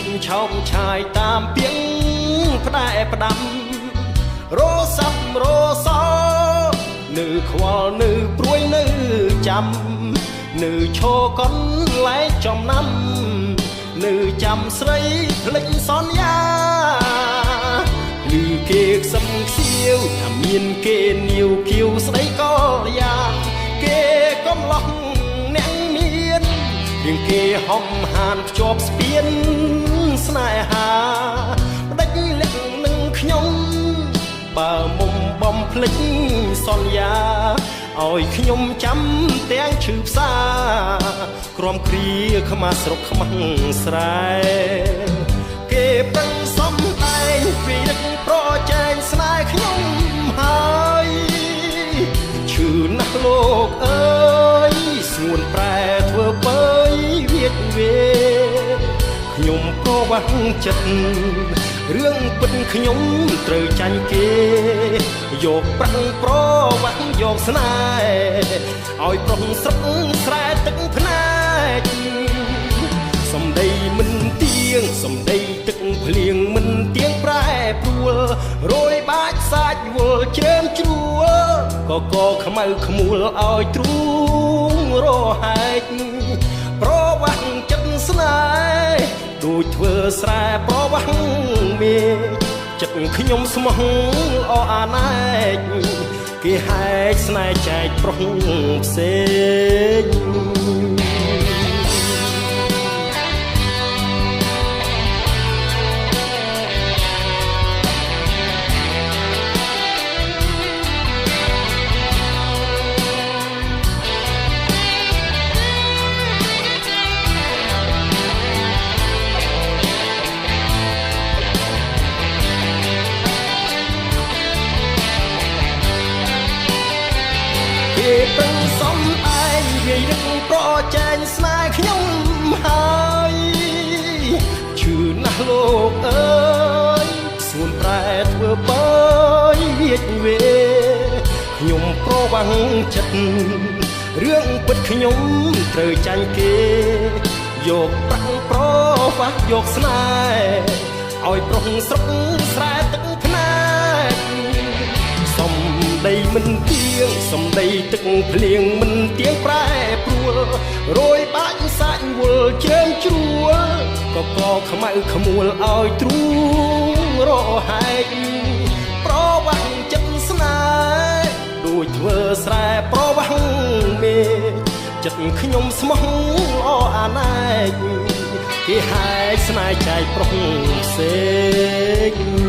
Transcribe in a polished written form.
กឆោមឆាយតាមពីងផ្ដែផ្ដាំរសាប់រសោនៅខ្វល់នៅព្រួយនៅចាំនៅឈរកនលែងចំណាំនៅចាំស្រីភ្លេចសន្យាឮគេខ្សឹមខ្សៀវថាមានគេនាវគៀវស្ដីក៏យ៉ាងគេកំឡោះអ្នកមានរៀងគេហំហានភ្ជាប់ស្ពានស្នេហាផ្ដេចលាក់នឹងខ្ញុំបើមុំបំភ្លេចសន្យាឲ្យខ្ញុំចាំទាំងឈឺផ្សាក្រំគ្រាខ្មាស់ស្រុកខ្មាស់ស្រែគេប្រឹងសំដែងពីរឹកប្រជែងស្នេហ៍ខ្ញុំហើយឈឺណាស់លោកអើយស្ងួនប្រែធ្វើពើយវាចវាខ្ញុំប្រវាស់ចិត្តរឿងពិតខ្ញុំត្រូវចាញ់គេយកប្រាំងប្រវាស់យកស្នេហ៍ឲ្យប្រុសស្រុកស្រែទឹកភ្នែកសំដីមិនទៀងសំដីទឹកភ្លៀងមិនទៀងប្រែព្រួលរយបាច់សាច់វល់ជ្រើមជ្រួលកខ្មៅខ្មួលឲ្យទ្រូងរហែកប្រវាស់ចិត្តស្នេហ៍ដូចធ្វើស្រែប្រវាស់មេចិត្តខ្ញុំស្មោះអអាណែកគេហែកស្នេហ៍ចែកប្រុសផ្សេងប្រឹងសំឯងវាយរឹកប្រជែងស្នេហ៍ខ្ញុំហើយឈឺណាស់លោកអើយសួនប្រែធ្វើបើយវាចវាខ្ញុំប្រវាំងចិត្តរឿងពិតខ្ញុំត្រូវចាញ់គេយកប្រាំងប្រវាស់យកស្នេហ៍ឲ្យប្រុសស្រុកស្រែទឹកភ្នែកសំដីមិនទៀងសំដីទឹកភ្លៀងមិនទៀងប្រែព្រួលរយបាច់សាច់វល់ជ្រើមជ្រួលកខ្មៅខ្មួលឲ្យទ្រូងរហែកប្រវាស់ចិត្តស្នេហ៍ដូចធ្វើស្រែប្រវាស់មេចិត្តខ្ញុំស្មោះអអាណែកគេហែកស្នេហ៍ចែកប្រុសផ្សេង